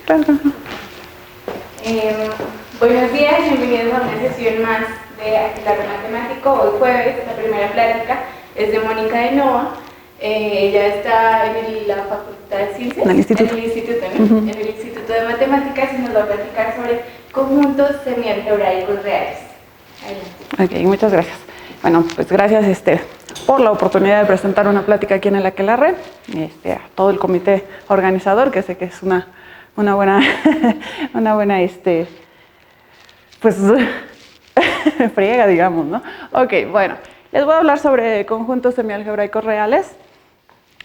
Claro. Buenos días, bienvenidos a una sesión más de Agilado Matemático. Hoy jueves, la primera plática es de Mónica de Nova. Ella está en la Facultad de Ciencias, en el instituto, en el Instituto de Matemáticas, y nos va a platicar sobre conjuntos semialgebraicos reales. Adelante. Ok, muchas gracias. Bueno, pues gracias por la oportunidad de presentar una plática aquí en el Aquelarre, a todo el comité organizador, que sé que es una buena, pues, friega, digamos, ¿no? Ok, bueno, les voy a hablar sobre conjuntos semialgebraicos reales.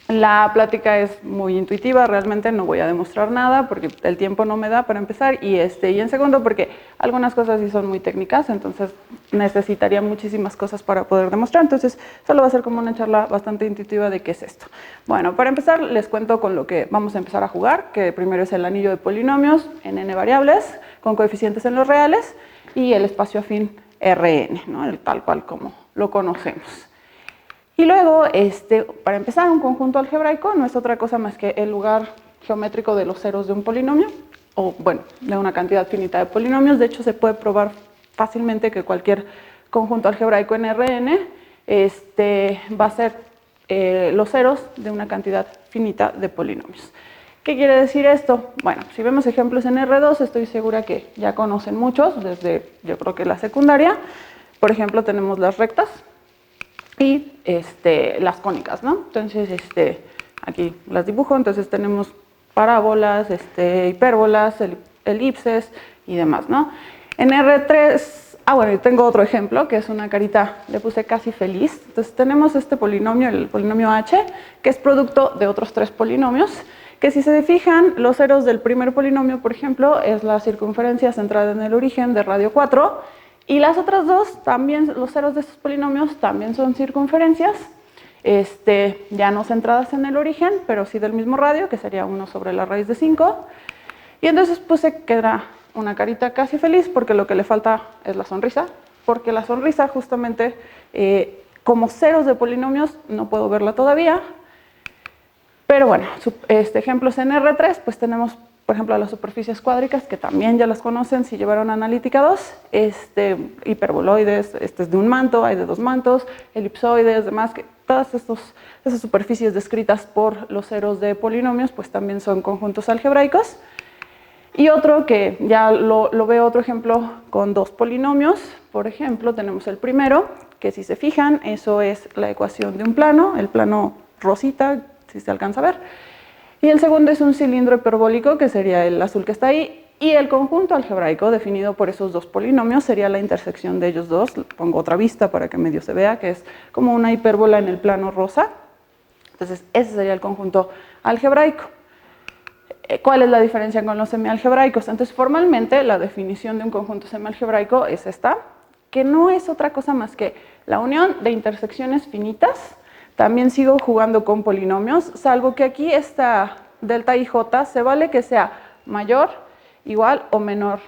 La plática es muy intuitiva, realmente no voy a demostrar nada porque el tiempo no me da para empezar, y en segundo porque algunas cosas sí son muy técnicas, entonces necesitaría muchísimas cosas para poder demostrar, entonces solo va a ser como una charla bastante intuitiva de qué es esto. Bueno, para empezar les cuento con lo que vamos a empezar a jugar, que primero es el anillo de polinomios en n variables, con coeficientes en los reales, y el espacio afín Rn, ¿no? El tal cual como lo conocemos. Y luego, para empezar, un conjunto algebraico no es otra cosa más que el lugar geométrico de los ceros de un polinomio, o bueno, de una cantidad finita de polinomios. De hecho, se puede probar fácilmente que cualquier conjunto algebraico en Rn va a ser los ceros de una cantidad finita de polinomios. ¿Qué quiere decir esto? Bueno, si vemos ejemplos en R2, estoy segura que ya conocen muchos, desde yo creo que la secundaria. Por ejemplo, tenemos las rectas y las cónicas, ¿no? Entonces, aquí las dibujo. Entonces tenemos parábolas, hipérbolas, elipses y demás, ¿no? En R3, bueno, y tengo otro ejemplo, que es una carita, le puse casi feliz. Entonces tenemos este polinomio, el polinomio h, que es producto de otros tres polinomios, que si se fijan, los ceros del primer polinomio, por ejemplo, es la circunferencia centrada en el origen de radio 4, y las otras dos, también los ceros de estos polinomios también son circunferencias, ya no centradas en el origen, pero sí del mismo radio, que sería 1 sobre la raíz de 5. Y entonces puse que era una carita casi feliz, porque lo que le falta es la sonrisa, porque la sonrisa justamente, como ceros de polinomios, no puedo verla todavía. Pero bueno, ejemplos en R3, pues tenemos, por ejemplo, las superficies cuádricas, que también ya las conocen si llevaron analítica 2, hiperboloides, este es de un manto, hay de dos mantos, elipsoides, demás, que todas esas superficies descritas por los ceros de polinomios, pues también son conjuntos algebraicos. Y otro que ya lo veo, otro ejemplo con dos polinomios, por ejemplo, tenemos el primero, que si se fijan, eso es la ecuación de un plano, el plano rosita, si se alcanza a ver. Y el segundo es un cilindro hiperbólico, que sería el azul que está ahí, y el conjunto algebraico definido por esos dos polinomios sería la intersección de ellos dos. Pongo otra vista para que medio se vea, que es como una hipérbola en el plano rosa. Entonces, ese sería el conjunto algebraico. ¿Cuál es la diferencia con los semialgebraicos? Entonces, formalmente, la definición de un conjunto semialgebraico es esta, que no es otra cosa más que la unión de intersecciones finitas. También sigo jugando con polinomios, salvo que aquí esta delta IJ se vale que sea mayor, igual o menor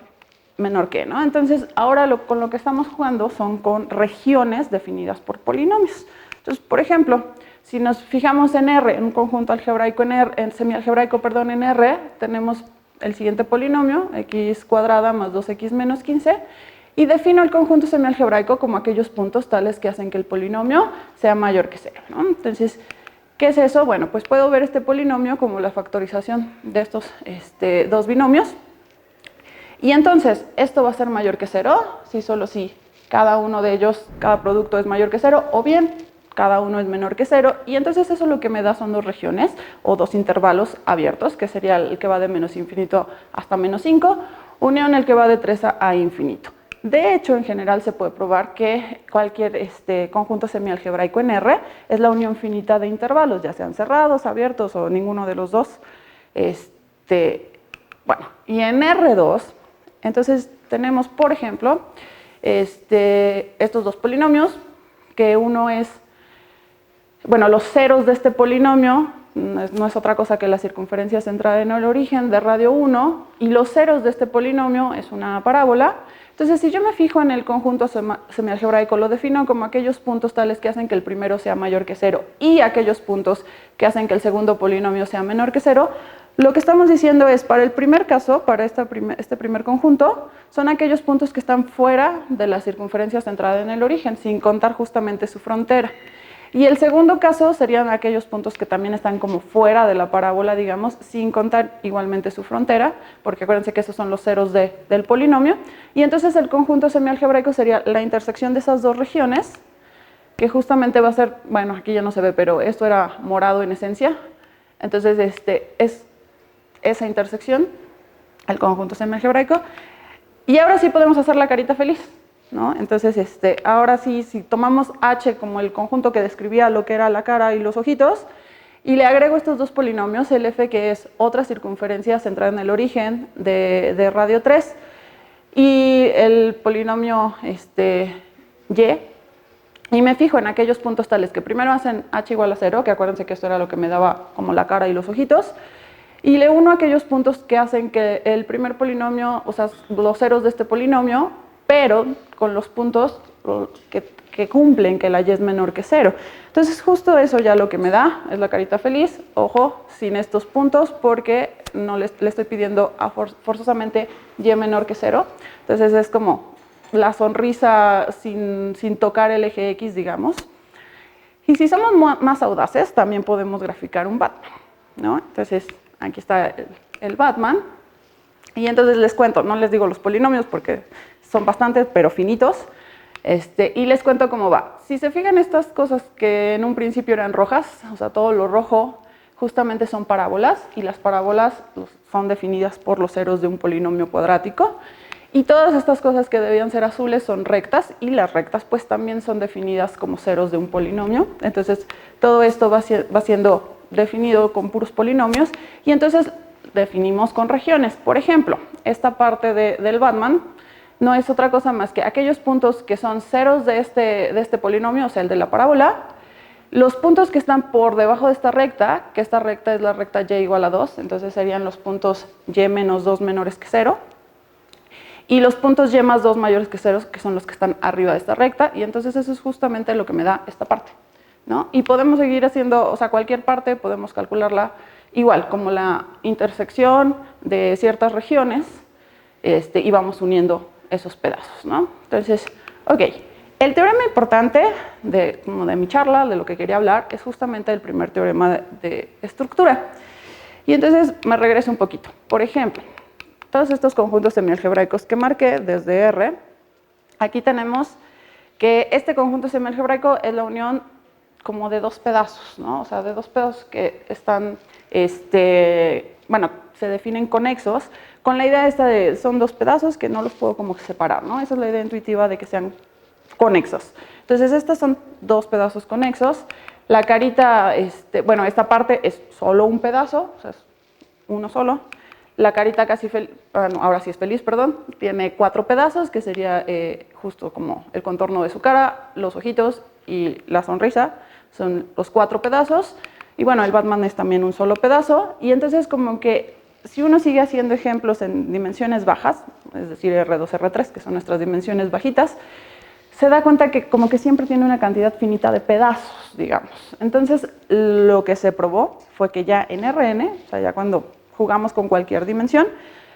que, ¿no? Entonces, ahora con lo que estamos jugando son con regiones definidas por polinomios. Entonces, por ejemplo, si nos fijamos en R, en un conjunto algebraico en semialgebraico, perdón, en R, tenemos el siguiente polinomio, x cuadrada más 2x menos 15, y defino el conjunto semialgebraico como aquellos puntos tales que hacen que el polinomio sea mayor que 0, ¿no? Entonces, ¿qué es eso? Bueno, pues puedo ver este polinomio como la factorización de estos dos binomios. Y entonces, esto va a ser mayor que 0, si solo si cada uno de ellos, cada producto es mayor que 0, o bien cada uno es menor que 0. Y entonces eso lo que me da son dos regiones o dos intervalos abiertos, que sería el que va de menos infinito hasta menos 5, unión el que va de 3 a infinito. De hecho, en general se puede probar que cualquier conjunto semialgebraico en R es la unión finita de intervalos, ya sean cerrados, abiertos o ninguno de los dos. Bueno, y en R2, entonces tenemos, por ejemplo, estos dos polinomios, que uno es, bueno, los ceros de este polinomio no es otra cosa que la circunferencia centrada en el origen de radio 1, y los ceros de este polinomio es una parábola. Entonces, si yo me fijo en el conjunto semialgebraico, lo defino como aquellos puntos tales que hacen que el primero sea mayor que 0 y aquellos puntos que hacen que el segundo polinomio sea menor que 0, Lo que estamos diciendo es, para el primer caso, para este primer conjunto, son aquellos puntos que están fuera de la circunferencia centrada en el origen, sin contar justamente su frontera. Y el segundo caso serían aquellos puntos que también están como fuera de la parábola, digamos, sin contar igualmente su frontera, porque acuérdense que esos son los ceros del polinomio. Y entonces el conjunto semialgebraico sería la intersección de esas dos regiones, que justamente va a ser, bueno, aquí ya no se ve, pero esto era morado en esencia. Entonces, es esa intersección, el conjunto semialgebraico. Y ahora sí podemos hacer la carita feliz, ¿no? Entonces, ahora sí, si tomamos H como el conjunto que describía lo que era la cara y los ojitos, y le agrego estos dos polinomios, el F, que es otra circunferencia centrada en el origen de radio 3, y el polinomio y me fijo en aquellos puntos tales que primero hacen H igual a 0, que acuérdense que esto era lo que me daba como la cara y los ojitos, y le uno aquellos puntos que hacen que el primer polinomio, o sea, los ceros de este polinomio, pero con los puntos que cumplen que la y es menor que 0. Entonces justo eso ya lo que me da es la carita feliz, ojo, sin estos puntos porque no le estoy pidiendo forzosamente y menor que 0. Entonces es como la sonrisa sin tocar el eje X, digamos. Y si somos más audaces, también podemos graficar un Batman, ¿no? Entonces aquí está el Batman. Y entonces les cuento, no les digo los polinomios porque son bastantes, pero finitos. Y les cuento cómo va. Si se fijan estas cosas que en un principio eran rojas, o sea, todo lo rojo justamente son parábolas, y las parábolas son definidas por los ceros de un polinomio cuadrático. Y todas estas cosas que debían ser azules son rectas, y las rectas pues también son definidas como ceros de un polinomio. Entonces todo esto va siendo definido con puros polinomios, y entonces definimos con regiones. Por ejemplo, esta parte del Batman no es otra cosa más que aquellos puntos que son ceros de este polinomio, o sea, el de la parábola, los puntos que están por debajo de esta recta, que esta recta es la recta y igual a 2, entonces serían los puntos y menos 2 menores que 0, y los puntos y más 2 mayores que 0, que son los que están arriba de esta recta, y entonces eso es justamente lo que me da esta parte, ¿no? Y podemos seguir haciendo, o sea, cualquier parte podemos calcularla igual, como la intersección de ciertas regiones, y vamos uniendo esos pedazos, ¿no? Entonces, ok, el teorema importante de mi charla, de lo que quería hablar, es justamente el primer teorema de estructura. Y entonces me regreso un poquito. Por ejemplo, todos estos conjuntos semialgebraicos que marqué desde R, aquí tenemos que este conjunto semialgebraico es la unión como de dos pedazos, ¿no? O sea, de dos pedazos que están, bueno, se definen conexos, con la idea esta de son dos pedazos que no los puedo como separar, ¿no? Esa es la idea intuitiva de que sean conexos. Entonces, estos son dos pedazos conexos. La carita, bueno, esta parte es solo un pedazo, o sea, es uno solo. La carita casi feliz, bueno, ahora sí es feliz, perdón, tiene 4 pedazos, que sería justo como el contorno de su cara, los ojitos y la sonrisa, son los 4 pedazos. Y bueno, el Batman es también un solo pedazo, y entonces como que si uno sigue haciendo ejemplos en dimensiones bajas, es decir, R2, R3, que son nuestras dimensiones bajitas, se da cuenta que como que siempre tiene una cantidad finita de pedazos, digamos. Entonces, lo que se probó fue que ya en Rn, o sea, ya cuando jugamos con cualquier dimensión,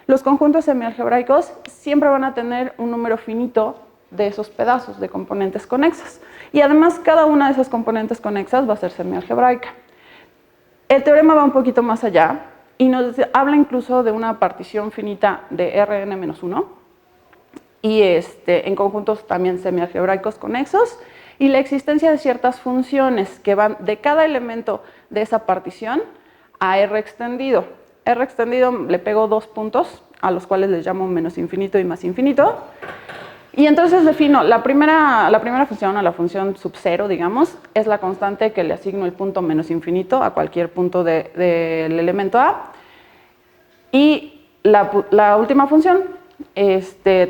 los conjuntos semialgebraicos siempre van a tener un número finito de esos pedazos, de componentes conexas. Y además, cada una de esas componentes conexas va a ser semialgebraica. El teorema va un poquito más allá y nos habla incluso de una partición finita de Rn-1 y en conjuntos también semialgebraicos conexos, y la existencia de ciertas funciones que van de cada elemento de esa partición a R extendido. R extendido le pego 2 puntos a los cuales les llamo menos infinito y más infinito. Y entonces defino la primera función, o la función sub 0, digamos, es la constante que le asigno el punto menos infinito a cualquier punto del elemento A. Y la última función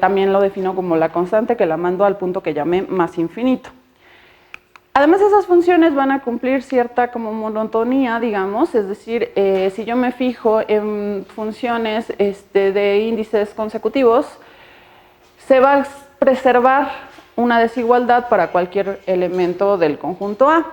también lo defino como la constante que la mando al punto que llamé más infinito. Además, esas funciones van a cumplir cierta como monotonía, digamos, es decir, si yo me fijo en funciones de índices consecutivos, se va a preservar una desigualdad para cualquier elemento del conjunto A.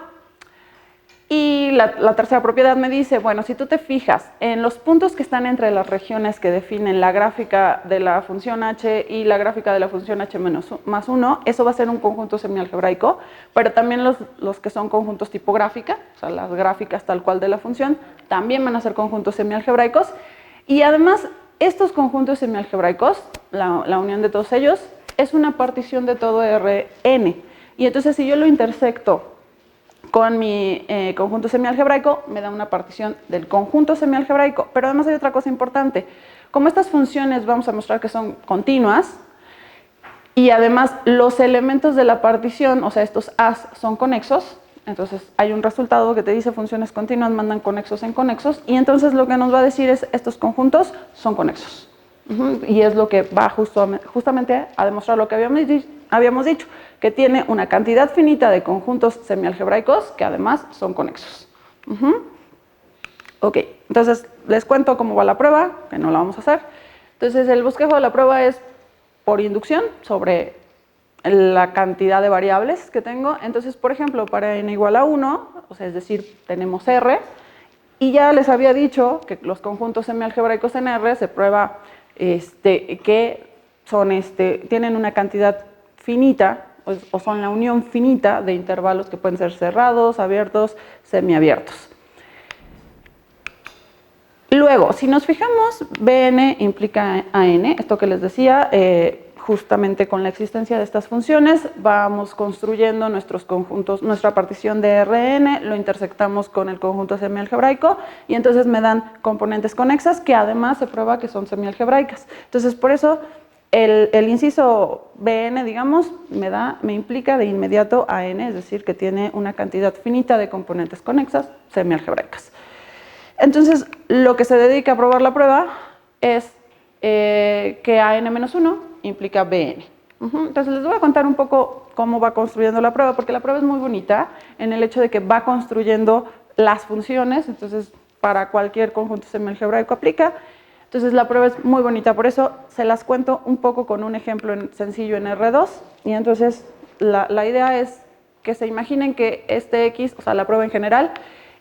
Y la tercera propiedad me dice, bueno, si tú te fijas en los puntos que están entre las regiones que definen la gráfica de la función h y la gráfica de la función h más 1, eso va a ser un conjunto semialgebraico, pero también los que son conjuntos tipográfica, o sea, las gráficas tal cual de la función, también van a ser conjuntos semialgebraicos. Y además, estos conjuntos semialgebraicos, la unión de todos ellos, es una partición de todo Rn. Y entonces, si yo lo intersecto con mi conjunto semialgebraico, me da una partición del conjunto semialgebraico. Pero además hay otra cosa importante. Como estas funciones vamos a mostrar que son continuas, y además los elementos de la partición, o sea, estos A's son conexos, entonces hay un resultado que te dice funciones continuas mandan conexos en conexos, y entonces lo que nos va a decir es estos conjuntos son conexos. Y es lo que va justamente a demostrar lo que habíamos dicho, que tiene una cantidad finita de conjuntos semialgebraicos que además son conexos. Ok, entonces les cuento cómo va la prueba, que no la vamos a hacer. Entonces el bosquejo de la prueba es por inducción sobre la cantidad de variables que tengo. Entonces, por ejemplo, para n igual a 1, o sea, es decir, tenemos R, y ya les había dicho que los conjuntos semialgebraicos en R se prueba que son, tienen una cantidad finita, o son la unión finita de intervalos que pueden ser cerrados, abiertos, semiabiertos. Luego, si nos fijamos, Bn implica An, esto que les decía, justamente con la existencia de estas funciones, vamos construyendo nuestros conjuntos, nuestra partición de Rn, lo intersectamos con el conjunto semialgebraico y entonces me dan componentes conexas que además se prueba que son semialgebraicas. Entonces, por eso el inciso Bn, digamos, me implica de inmediato An, es decir, que tiene una cantidad finita de componentes conexas semialgebraicas. Entonces, lo que se dedica a probar la prueba es que An-1 implica Bn. Entonces les voy a contar un poco cómo va construyendo la prueba, porque la prueba es muy bonita en el hecho de que va construyendo las funciones, entonces para cualquier conjunto semialgebraico aplica. Entonces la prueba es muy bonita, por eso se las cuento un poco con un ejemplo sencillo en R2, y entonces la idea es que se imaginen que este X, o sea la prueba en general,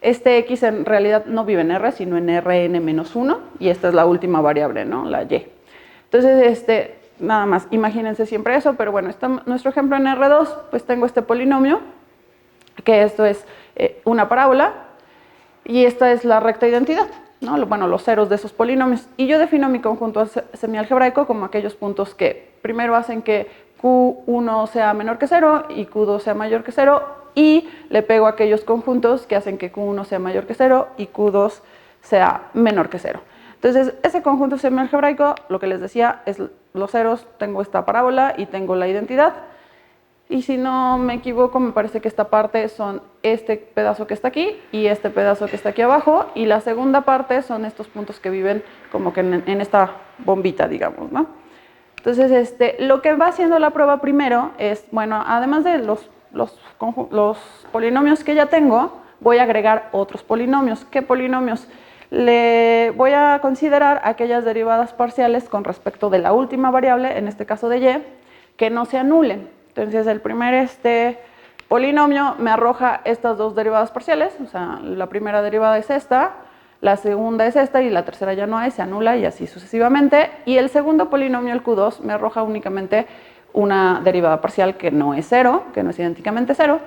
este X en realidad no vive en R, sino en Rn-1, y esta es la última variable, ¿no? La Y. Entonces, nada más, imagínense siempre eso, pero bueno, nuestro ejemplo en R2, pues tengo este polinomio, que esto es una parábola, y esta es la recta identidad, ¿no? Bueno, los ceros de esos polinomios. Y yo defino mi conjunto semialgebraico como aquellos puntos que primero hacen que Q1 sea menor que 0 y Q2 sea mayor que 0, y le pego aquellos conjuntos que hacen que Q1 sea mayor que 0 y Q2 sea menor que 0. Entonces, ese conjunto semialgebraico, lo que les decía, es los ceros, tengo esta parábola y tengo la identidad. Y si no me equivoco, me parece que esta parte son este pedazo que está aquí y este pedazo que está aquí abajo. Y la segunda parte son estos puntos que viven como que en esta bombita, digamos, ¿no? Entonces, lo que va haciendo la prueba primero es, bueno, además de los polinomios que ya tengo, voy a agregar otros polinomios. ¿Qué polinomios? Le voy a considerar aquellas derivadas parciales con respecto de la última variable, en este caso de y, que no se anulen. Entonces el primer polinomio me arroja estas dos derivadas parciales, o sea, la primera derivada es esta, la segunda es esta y la tercera ya no hay, se anula y así sucesivamente. Y el segundo polinomio, el Q2, me arroja únicamente una derivada parcial que no es 0, que no es idénticamente 0.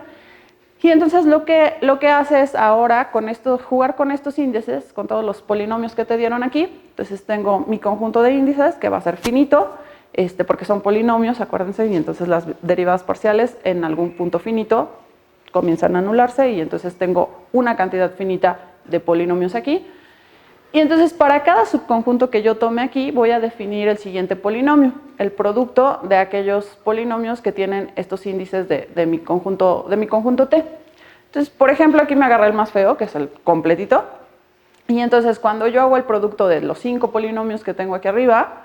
Y entonces lo que hace es ahora jugar con estos índices, con todos los polinomios que te dieron aquí. Entonces tengo mi conjunto de índices que va a ser finito, porque son polinomios, acuérdense, y entonces las derivadas parciales en algún punto finito comienzan a anularse y entonces tengo una cantidad finita de polinomios aquí. Y entonces para cada subconjunto que yo tome aquí voy a definir el siguiente polinomio, el producto de aquellos polinomios que tienen estos índices de mi conjunto T. Entonces, por ejemplo, aquí me agarré el más feo, que es el completito. Y entonces cuando yo hago el producto de los 5 polinomios que tengo aquí arriba,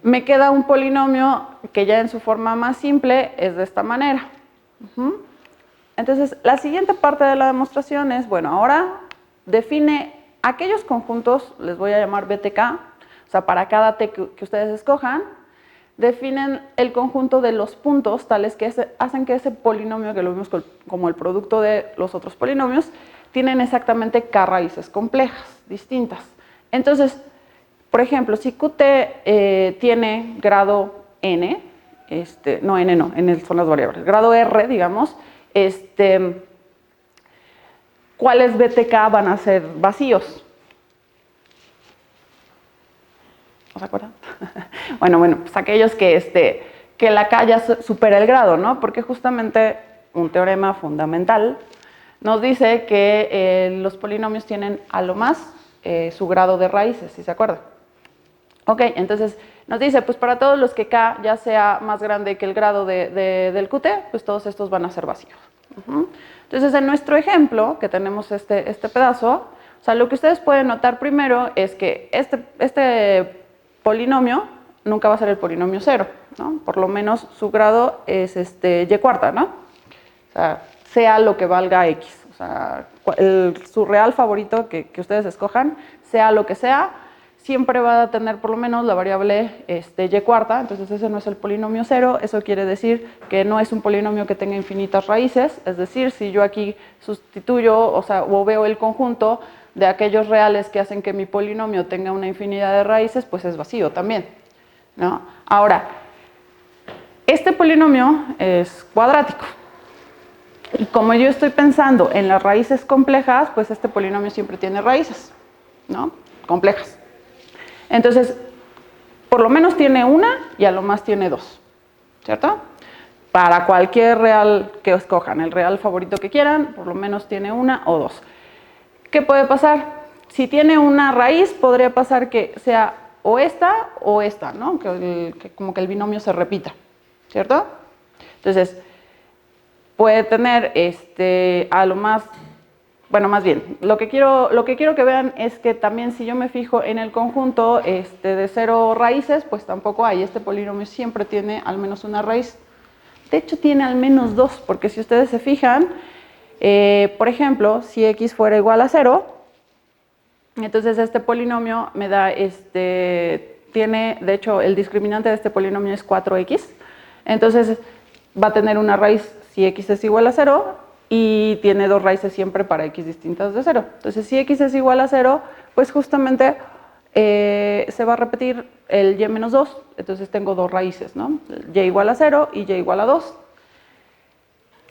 me queda un polinomio que ya en su forma más simple es de esta manera. Entonces, la siguiente parte de la demostración es, bueno, ahora define aquellos conjuntos, les voy a llamar BTK, o sea, para cada T que ustedes escojan, definen el conjunto de los puntos tales que hacen que ese polinomio, que lo vemos como el producto de los otros polinomios, tienen exactamente k raíces complejas, distintas. Entonces, por ejemplo, si Qt tiene grado n, n son las variables, grado r, digamos, ¿cuáles BTK van a ser vacíos? ¿No se acuerdan? Bueno, pues aquellos que la K ya supera el grado, ¿no? Porque justamente un teorema fundamental nos dice que los polinomios tienen a lo más su grado de raíces, ¿sí se acuerdan? Ok, entonces nos dice, pues para todos los que K ya sea más grande que el grado del Qt, pues todos estos van a ser vacíos. Entonces, en nuestro ejemplo, que tenemos este pedazo, o sea, lo que ustedes pueden notar primero es que este polinomio nunca va a ser el polinomio 0, ¿no? Por lo menos su grado es y cuarta, ¿no? O sea lo que valga x. O sea, su real favorito que ustedes escojan, sea lo que sea, siempre va a tener por lo menos la variable y cuarta, entonces ese no es el polinomio 0, eso quiere decir que no es un polinomio que tenga infinitas raíces, es decir, si yo aquí sustituyo, o veo el conjunto de aquellos reales que hacen que mi polinomio tenga una infinidad de raíces, pues es vacío también, ¿no? Ahora, este polinomio es cuadrático, y como yo estoy pensando en las raíces complejas, pues este polinomio siempre tiene raíces, ¿no? Complejas. Entonces, por lo menos tiene una y a lo más tiene dos, ¿cierto? Para cualquier real que escojan, el real favorito que quieran, por lo menos tiene una o dos. ¿Qué puede pasar? Si tiene una raíz, podría pasar que sea o esta, ¿no? Que como que el binomio se repita, ¿cierto? Entonces, puede tener a lo más... Bueno, más bien, lo que quiero que vean es que también si yo me fijo en el conjunto de 0 raíces, pues tampoco hay. Este polinomio siempre tiene al menos una raíz. De hecho, tiene al menos dos, porque si ustedes se fijan, por ejemplo, si x fuera igual a 0, entonces este polinomio me da, tiene, de hecho, el discriminante de este polinomio es 4x. Entonces, va a tener una raíz si x es igual a 0, y tiene dos raíces siempre para x distintas de 0. Entonces, si x es igual a 0, pues justamente se va a repetir el y menos 2. Entonces, tengo dos raíces, ¿no? Y igual a 0 y y igual a 2.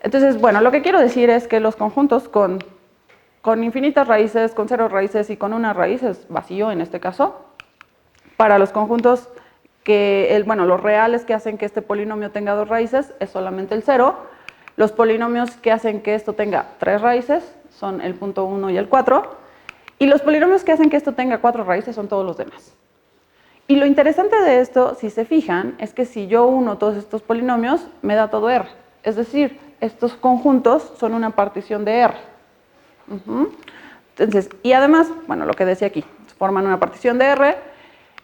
Entonces, bueno, lo que quiero decir es que los conjuntos con infinitas raíces, con 0 raíces y con una raíz es vacío en este caso. Para los conjuntos los reales que hacen que este polinomio tenga dos raíces es solamente el 0. Los polinomios que hacen que esto tenga 3 raíces son el punto 1 y el 4. Y los polinomios que hacen que esto tenga 4 raíces son todos los demás. Y lo interesante de esto, si se fijan, es que si yo uno todos estos polinomios, me da todo R. Es decir, estos conjuntos son una partición de R. Entonces, y además, bueno, lo que decía aquí, forman una partición de R.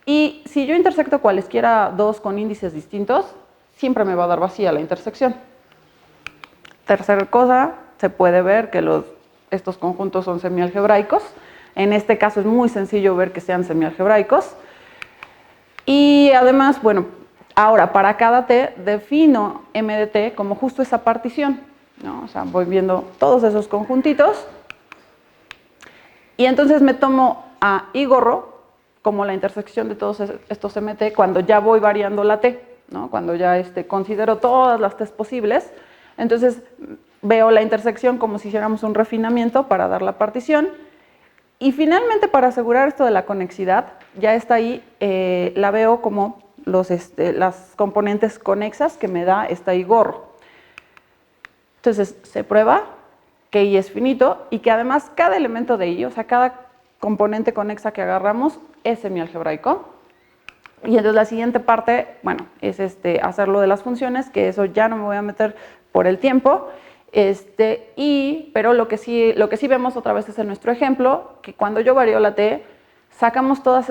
Y si yo intersecto cualesquiera dos con índices distintos, siempre me va a dar vacía la intersección. Tercera cosa, se puede ver que estos conjuntos son semialgebraicos. En este caso es muy sencillo ver que sean semialgebraicos. Y además, bueno, ahora para cada t defino m de t como justo esa partición, ¿no? O sea, voy viendo todos esos conjuntitos. Y entonces me tomo a y gorro como la intersección de todos estos mt cuando ya voy variando la t, ¿no? Cuando ya considero todas las t's posibles. Entonces veo la intersección como si hiciéramos un refinamiento para dar la partición. Y finalmente, para asegurar esto de la conexidad, ya está ahí, la veo como las componentes conexas que me da esta y gorro. Entonces se prueba que y es finito y que además cada elemento de y, o sea, cada componente conexa que agarramos es semialgebraico. Y entonces la siguiente parte, bueno, es hacerlo de las funciones, que eso ya no me voy a meter por el tiempo, pero lo que sí vemos otra vez es en nuestro ejemplo, que cuando yo varío la t, sacamos todos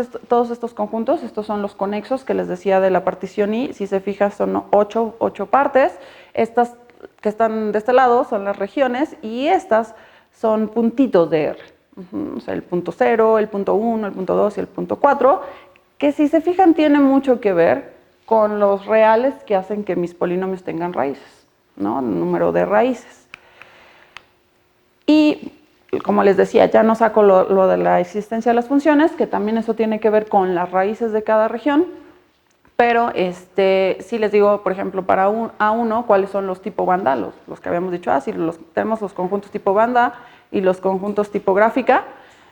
estos conjuntos, estos son los conexos que les decía de la partición y, si se fijan son 8 partes, estas que están de este lado son las regiones y estas son puntitos de R, o sea, el punto 0, el punto 1, el punto 2 y el punto 4, que si se fijan tiene mucho que ver con los reales que hacen que mis polinomios tengan raíces, ¿no? El número de raíces. Y como les decía, ya no saco lo de la existencia de las funciones, que también eso tiene que ver con las raíces de cada región, pero sí les digo, por ejemplo, para A1, cuáles son los tipo banda, los que habíamos dicho, sí, tenemos los conjuntos tipo banda y los conjuntos tipo gráfica.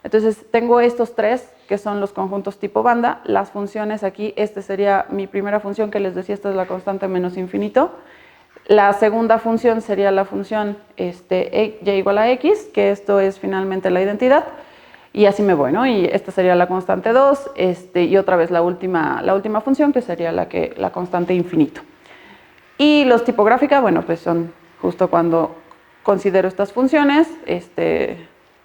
Entonces, tengo estos tres, que son los conjuntos tipo banda. Las funciones aquí, sería mi primera función que les decía, esta es la constante menos infinito. La segunda función sería la función y igual a x, que esto es finalmente la identidad. Y así me voy, ¿no? Y esta sería la constante 2, y otra vez la última función, que sería la constante infinito. Y los tipográficas, bueno, pues son justo cuando considero estas funciones,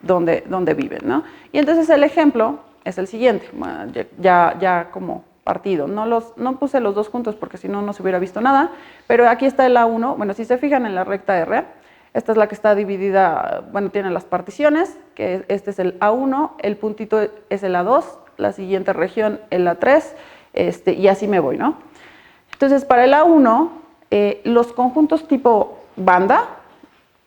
donde viven, ¿no? Y entonces el ejemplo es el siguiente, bueno, ya como partido. No puse los dos juntos porque si no, no se hubiera visto nada, pero aquí está el A1, bueno, si se fijan en la recta R, esta es la que está dividida, bueno, tiene las particiones, que este es el A1, el puntito es el A2, la siguiente región el A3, y así me voy, ¿no? Entonces, para el A1, los conjuntos tipo banda,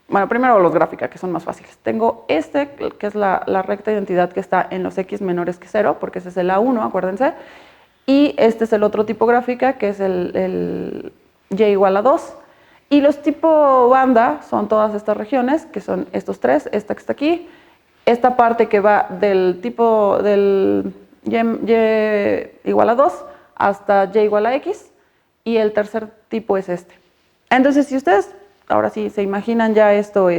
bueno, primero los gráficas, que son más fáciles. Tengo que es la recta identidad que está en los x menores que 0, porque ese es el A1, acuérdense, y este es el otro tipo gráfica, que es el y igual a 2. Y los tipo banda son todas estas regiones, que son estos tres, esta que está aquí, esta parte que va del tipo del y igual a 2 hasta y igual a x, y el tercer tipo es este. Entonces, si ustedes ahora sí se imaginan ya esto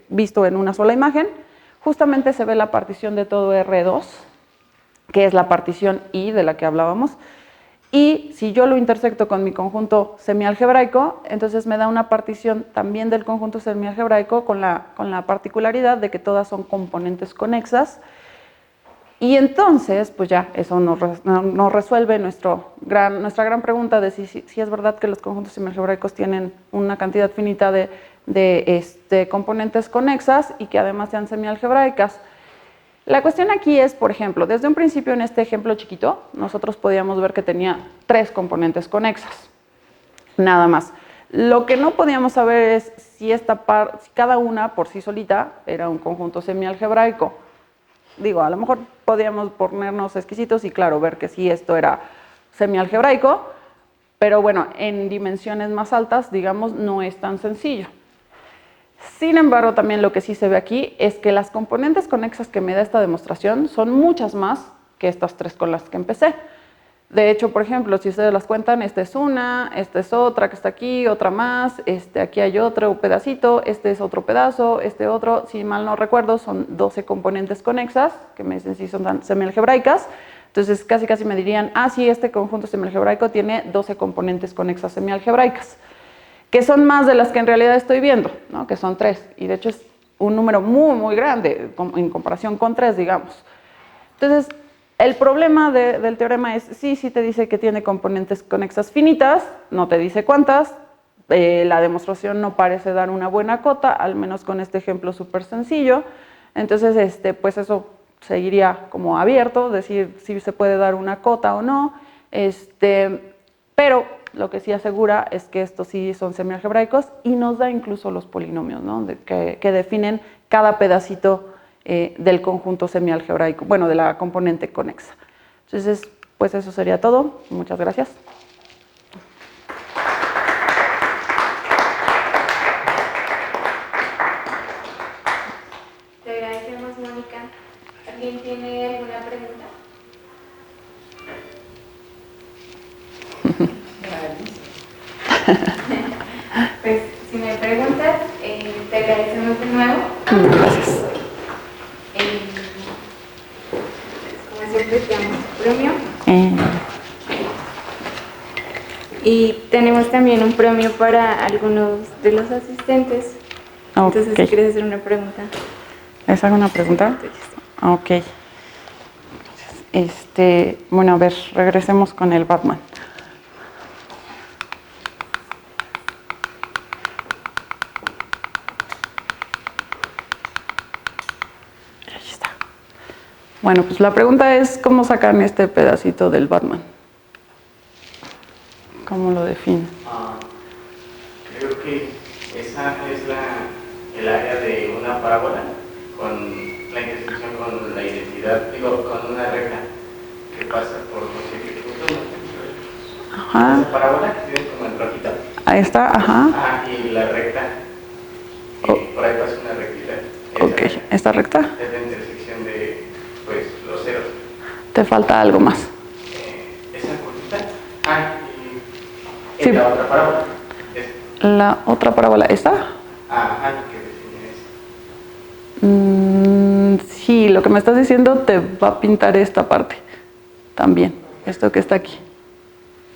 visto en una sola imagen, justamente se ve la partición de todo R2, que es la partición I de la que hablábamos, y si yo lo intersecto con mi conjunto semialgebraico, entonces me da una partición también del conjunto semialgebraico con la particularidad de que todas son componentes conexas. Y entonces, pues ya, eso nos resuelve nuestra gran pregunta de si es verdad que los conjuntos semialgebraicos tienen una cantidad finita de componentes conexas y que además sean semialgebraicas. La cuestión aquí es, por ejemplo, desde un principio en este ejemplo chiquito, nosotros podíamos ver que tenía 3 componentes conexas, nada más. Lo que no podíamos saber es si cada una por sí solita era un conjunto semialgebraico. Digo, a lo mejor podíamos ponernos exquisitos y claro, ver que sí esto era semialgebraico, pero bueno, en dimensiones más altas, digamos, no es tan sencillo. Sin embargo, también lo que sí se ve aquí es que las componentes conexas que me da esta demostración son muchas más que estas 3 con las que empecé. De hecho, por ejemplo, si ustedes las cuentan, esta es una, esta es otra que está aquí, otra más, aquí hay otro pedacito, este es otro pedazo, este otro, si mal no recuerdo, son 12 componentes conexas, que me dicen si son semialgebraicas. Entonces, casi me dirían, sí, este conjunto semialgebraico tiene 12 componentes conexas semialgebraicas, que son más de las que en realidad estoy viendo, ¿no? Que son 3, y de hecho es un número muy grande en comparación con 3, digamos. Entonces, el problema del teorema es, sí te dice que tiene componentes conexas finitas, no te dice cuántas, la demostración no parece dar una buena cota, al menos con este ejemplo súper sencillo. Entonces, pues eso seguiría como abierto, decir si se puede dar una cota o no, pero lo que sí asegura es que estos sí son semialgebraicos y nos da incluso los polinomios, ¿no? que definen cada pedacito del conjunto semialgebraico, bueno, de la componente conexa. Entonces, pues eso sería todo. Muchas gracias. Te agradecemos, Mónica. ¿Alguien tiene alguna pregunta? Pues si me preguntas, te agradecemos de nuevo. Gracias. Como siempre, te damos tu premio. Y tenemos también un premio para algunos de los asistentes. Entonces, si quieres hacer una pregunta. ¿Les hago una pregunta? Ok. Bueno, a ver, regresemos con el Batman. Ahí está. Bueno, pues la pregunta es, ¿cómo sacan este pedacito del Batman? ¿Cómo lo define? Creo que esa es el área de una parábola con la intersección con la identidad, digo, con una recta que pasa por los 7 puntos. Ajá. Esa parábola que tiene como el rojito. Ahí está, ajá. Y la recta, por ahí pasa una rectita. Ok, ¿está recta? Es la intersección de, pues, los ceros. Te falta algo más. Esa curvita. Y Sí. la otra parábola. La otra parábola, ¿esta? Que define eso. Sí, lo que me estás diciendo te va a pintar esta parte también, esto que está aquí.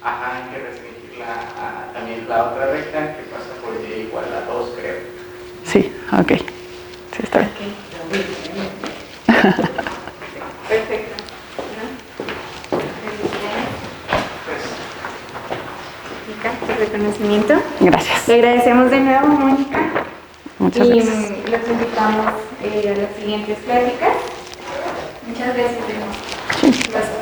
Hay que restringirla a también la otra recta que pasa por y igual a 2, creo. Sí, ok. Sí, está bien. Perfecto. Mónica, reconocimiento. Gracias. Le agradecemos de nuevo, Mónica. Muchas y gracias. los invitamos a las siguientes pláticas. Muchas gracias de nuevo. Sí. Gracias.